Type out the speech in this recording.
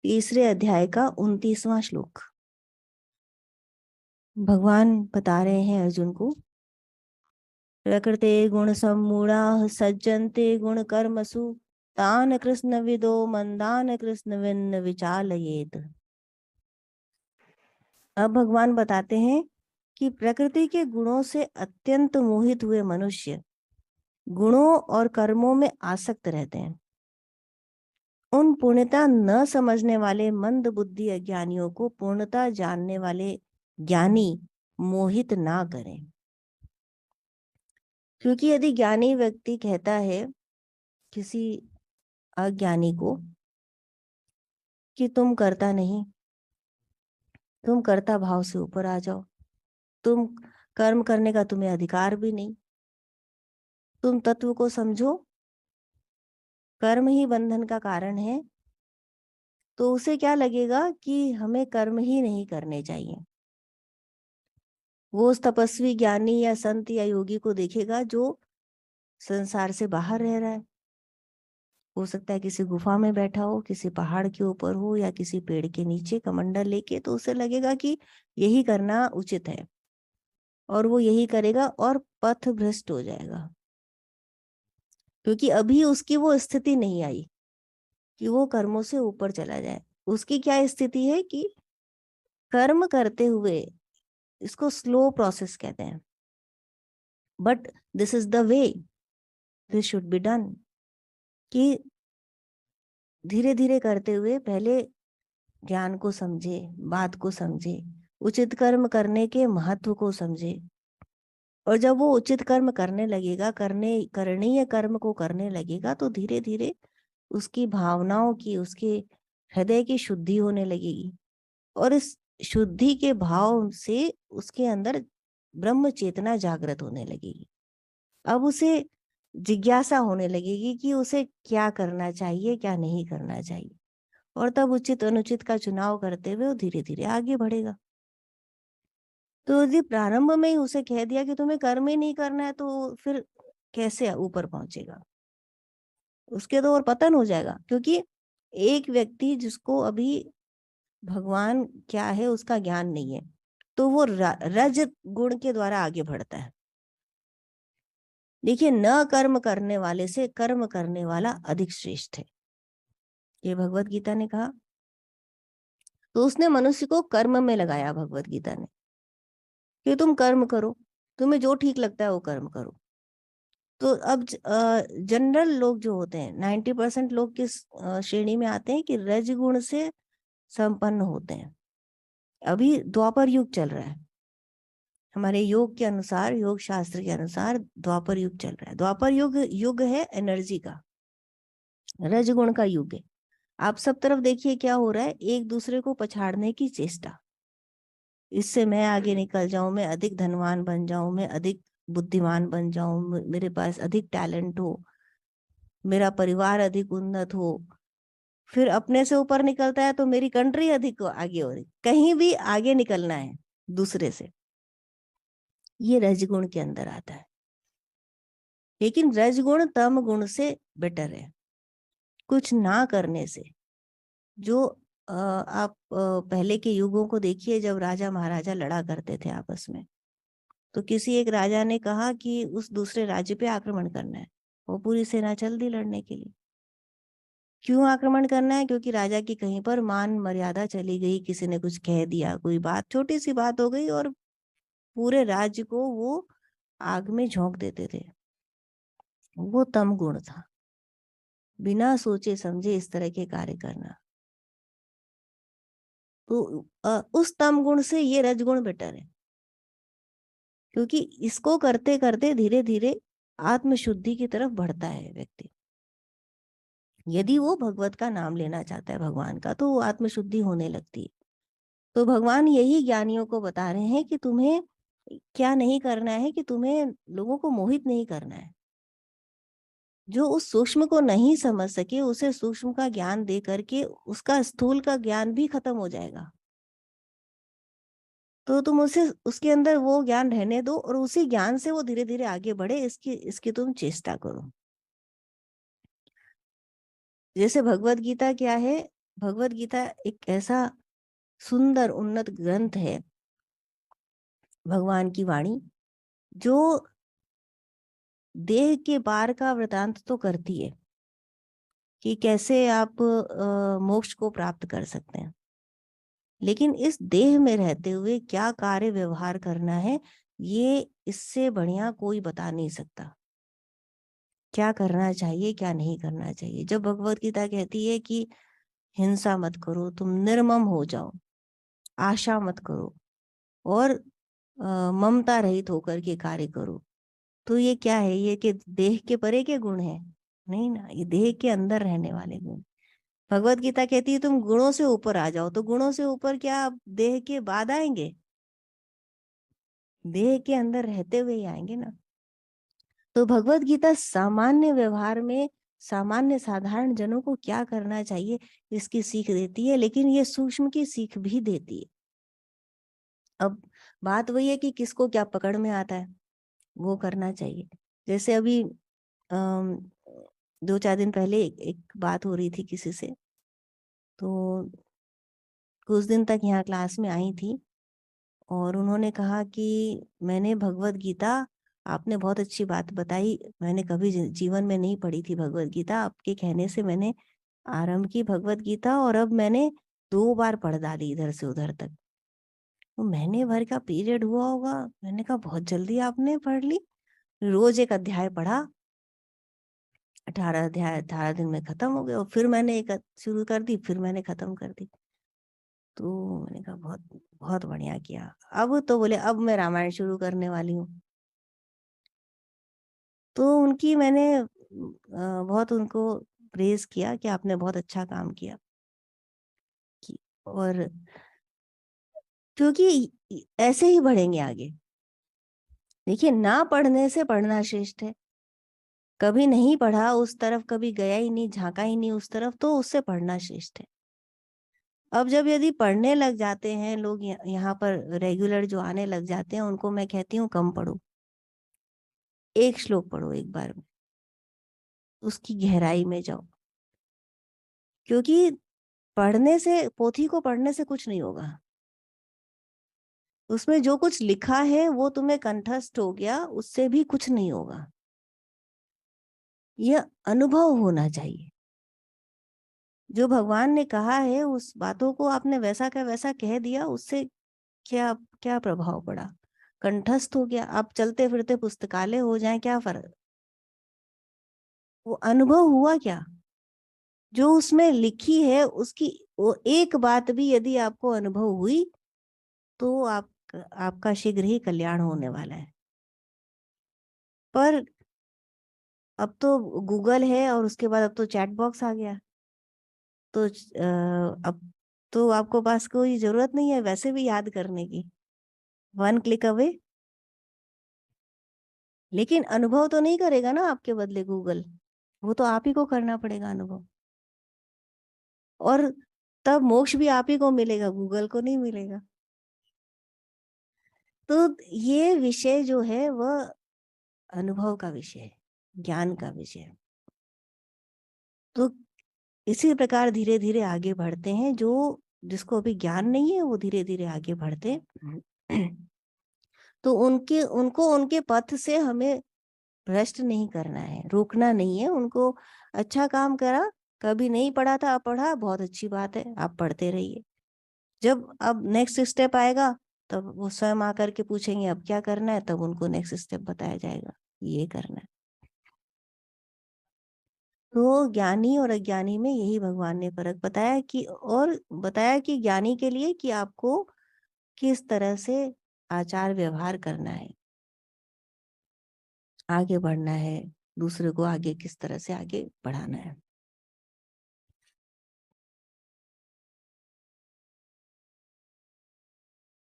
तीसरे अध्याय का 29वां श्लोक। भगवान बता रहे हैं अर्जुन को, प्रकृते गुण सम्मूढ़ा सज्जन्ते गुण कर्मसु तान कृष्ण विदो मंदान कृष्ण विन्न विचालयेत। अब भगवान बताते हैं कि प्रकृति के गुणों से अत्यंत मोहित हुए मनुष्य गुणों और कर्मों में आसक्त रहते हैं। उन पूर्णता न समझने वाले मंद बुद्धि अज्ञानियों को पूर्णता जानने वाले ज्ञानी मोहित ना करें। क्योंकि यदि ज्ञानी व्यक्ति कहता है किसी अज्ञानी को कि तुम करता नहीं, तुम कर्ता भाव से ऊपर आ जाओ, तुम कर्म करने का तुम्हें अधिकार भी नहीं, तुम तत्व को समझो, कर्म ही बंधन का कारण है, तो उसे क्या लगेगा कि हमें कर्म ही नहीं करने चाहिए। वो उस तपस्वी ज्ञानी या संत या योगी को देखेगा जो संसार से बाहर रह रहा है। हो सकता है किसी गुफा में बैठा हो, किसी पहाड़ के ऊपर हो, या किसी पेड़ के नीचे कमंडल लेके, तो उसे लगेगा कि यही करना उचित है और वो यही करेगा और पथ भ्रष्ट हो जाएगा। क्योंकि अभी उसकी वो स्थिति नहीं आई कि वो कर्मों से ऊपर चला जाए। उसकी क्या स्थिति है कि कर्म करते हुए, इसको स्लो प्रोसेस कहते हैं, but this is the way, this should be done, कि धीरे धीरे करते हुए पहले ज्ञान को समझे, बात को समझे, उचित कर्म करने के महत्व को समझे। और जब वो उचित कर्म करने लगेगा, करणीय कर्म को करने लगेगा, तो धीरे धीरे उसकी भावनाओं की, उसके हृदय की शुद्धि होने लगेगी। और इस शुद्धि के भाव से उसके अंदर ब्रह्म चेतना जागृत होने लगेगी। अब उसे जिज्ञासा होने लगेगी कि उसे क्या करना चाहिए, क्या नहीं करना चाहिए। और तब उचित अनुचित का चुनाव करते हुए वो धीरे धीरे आगे बढ़ेगा। तो यदि प्रारंभ में ही उसे कह दिया कि तुम्हें कर्म ही नहीं करना है, तो फिर कैसे ऊपर पहुंचेगा? उसके तो और पतन हो जाएगा। क्योंकि एक व्यक्ति जिसको अभी भगवान क्या है उसका ज्ञान नहीं है, तो वो रज गुण के द्वारा आगे बढ़ता है। देखिए, न कर्म करने वाले से कर्म करने वाला अधिक श्रेष्ठ है, ये भगवत गीता ने कहा। तो उसने मनुष्य को कर्म में लगाया, भगवत गीता ने, कि तुम कर्म करो, तुम्हें जो ठीक लगता है वो कर्म करो। तो अब जनरल लोग जो होते हैं, 90% लोग किस श्रेणी में आते हैं कि रजगुण से संपन्न होते हैं। अभी द्वापर युग चल रहा है, हमारे योग के अनुसार, योग शास्त्र के अनुसार द्वापर युग चल रहा है। द्वापर युग युग है एनर्जी का, रजगुण का युग है। आप सब तरफ देखिए क्या हो रहा है, एक दूसरे को पछाड़ने की चेष्टा। इससे मैं आगे निकल जाऊं, मैं अधिक धनवान बन जाऊं, मैं अधिक बुद्धिमान बन जाऊं, मेरे पास अधिक टैलेंट हो, मेरा परिवार अधिक उन्नत हो। फिर अपने से ऊपर निकलता है तो मेरी कंट्री अधिक आगे हो रही, कहीं भी आगे निकलना है दूसरे से, ये रजगुण के अंदर आता है। लेकिन रजगुण तम गुण से बेटर है। कुछ ना करने से, जो आप पहले के युगों को देखिए, जब राजा महाराजा लड़ा करते थे आपस में, तो किसी एक राजा ने कहा कि उस दूसरे राज्य पे आक्रमण करना है, वो पूरी सेना चल दी लड़ने के लिए। क्यों आक्रमण करना है? क्योंकि राजा की कहीं पर मान मर्यादा चली गई, किसी ने कुछ कह दिया, कोई बात, छोटी सी बात हो गई और पूरे राज्य को वो आग में झोंक देते थे। वो तम गुण था, बिना सोचे समझे इस तरह के कार्य करना। तो उस तम गुण से ये रजगुण बेटर है, क्योंकि इसको करते करते धीरे धीरे आत्मशुद्धि की तरफ बढ़ता है व्यक्ति। यदि वो भगवत का नाम लेना चाहता है, भगवान का, तो वो आत्मशुद्धि होने लगती है। तो भगवान यही ज्ञानियों को बता रहे हैं कि तुम्हें क्या नहीं करना है, कि तुम्हें लोगों को मोहित नहीं करना है। जो उस सूक्ष्म को नहीं समझ सके, उसे सूक्ष्म का ज्ञान दे करके उसका स्थूल का ज्ञान भी खत्म हो जाएगा। तो तुम उसे, उसके अंदर वो ज्ञान रहने दो और उसी ज्ञान से वो धीरे धीरे आगे बढ़े, इसकी तुम चेष्टा करो। जैसे भगवत गीता क्या है, भगवत गीता एक ऐसा सुंदर उन्नत ग्रंथ है, भगवान की वाणी, जो देह के पार का वृतांत तो करती है कि कैसे आप मोक्ष को प्राप्त कर सकते हैं, लेकिन इस देह में रहते हुए क्या कार्य व्यवहार करना है, ये इससे बढ़िया कोई बता नहीं सकता। क्या करना चाहिए, क्या नहीं करना चाहिए। जब भगवत गीता कहती है कि हिंसा मत करो, तुम निर्मम हो जाओ, आशा मत करो, और ममता रहित होकर के कार्य करो, तो ये क्या है? ये कि देह के परे के गुण है? नहीं ना, ये देह के अंदर रहने वाले गुण। भगवत गीता कहती है तुम गुणों से ऊपर आ जाओ, तो गुणों से ऊपर क्या आप देह के बाद आएंगे? देह के अंदर रहते हुए ही आएंगे ना। तो भगवत गीता सामान्य व्यवहार में सामान्य साधारण जनों को क्या करना चाहिए इसकी सीख देती है, लेकिन ये सूक्ष्म की सीख भी देती है। अब बात वही है कि किसको क्या पकड़ में आता है, वो करना चाहिए। जैसे अभी 2-4 दिन पहले एक बात हो रही थी किसी से, तो कुछ दिन तक यहाँ क्लास में आई थी और उन्होंने कहा कि मैंने भगवत गीता, आपने बहुत अच्छी बात बताई, मैंने कभी जीवन में नहीं पढ़ी थी भगवत गीता, आपके कहने से मैंने आरंभ की भगवत गीता और अब मैंने 2 बार पढ़ डाली इधर से उधर तक। तो महीने भर का पीरियड हुआ होगा, मैंने कहा बहुत जल्दी आपने पढ़ ली। रोज एक अध्याय पढ़ा, 18 अध्याय 18 दिन में खत्म हो गए, और फिर मैंने एक शुरू कर दी, फिर मैंने खत्म कर दी। तो मैंने कहा बहुत बहुत बढ़िया किया। अब तो बोले अब मैं रामायण शुरू करने वाली हूँ। तो उनकी मैंने बहुत उनको प्रेज किया कि आपने बहुत अच्छा काम किया। और क्योंकि ऐसे ही बढ़ेंगे आगे। देखिए, ना पढ़ने से पढ़ना श्रेष्ठ है। कभी नहीं पढ़ा उस तरफ, कभी गया ही नहीं, झांका ही नहीं उस तरफ, तो उससे पढ़ना श्रेष्ठ है। अब जब यदि पढ़ने लग जाते हैं लोग, यहाँ पर रेगुलर जो आने लग जाते हैं, उनको मैं कहती हूँ कम पढ़ो, एक श्लोक पढ़ो एक बार में, उसकी गहराई में जाओ। क्योंकि पढ़ने से, पोथी को पढ़ने से कुछ नहीं होगा। उसमें जो कुछ लिखा है वो तुम्हें कंठस्थ हो गया, उससे भी कुछ नहीं होगा। यह अनुभव होना चाहिए। जो भगवान ने कहा है उस बातों को आपने वैसा का वैसा कह दिया, उससे क्या क्या प्रभाव पड़ा? कंठस्थ हो गया। आप चलते फिरते पुस्तकालय हो जाए, क्या फर्क? वो अनुभव हुआ क्या? जो उसमें लिखी है उसकी वो एक बात भी यदि आपको अनुभव हुई, तो आपका शीघ्र ही कल्याण होने वाला है। पर अब तो गूगल है, और उसके बाद अब तो चैट बॉक्स आ गया, तो अब तो आपको पास कोई जरूरत नहीं है वैसे भी याद करने की, 1 क्लिक अवे। लेकिन अनुभव तो नहीं करेगा ना आपके बदले गूगल, वो तो आप ही को करना पड़ेगा अनुभव। और तब मोक्ष भी आप ही को मिलेगा, गूगल को नहीं मिलेगा। तो ये विषय जो है वह अनुभव का विषय है, ज्ञान का विषय है। तो इसी प्रकार धीरे धीरे आगे बढ़ते हैं। जो जिसको अभी ज्ञान नहीं है वो धीरे धीरे आगे बढ़ते हैं। तो उनको उनके पथ से हमें भ्रष्ट नहीं करना है, रोकना नहीं है उनको। अच्छा काम करा, कभी नहीं पढ़ा था, अब पढ़ा, बहुत अच्छी बात है, आप पढ़ते रहिए। जब अब नेक्स्ट स्टेप आएगा, तब वो स्वयं आकर के पूछेंगे अब क्या करना है, तब उनको नेक्स्ट स्टेप बताया जाएगा, ये करना है। तो ज्ञानी और अज्ञानी में यही भगवान ने फर्क बताया कि, और बताया कि ज्ञानी के लिए कि आपको किस तरह से आचार व्यवहार करना है, आगे बढ़ना है, दूसरे को आगे किस तरह से आगे बढ़ाना है।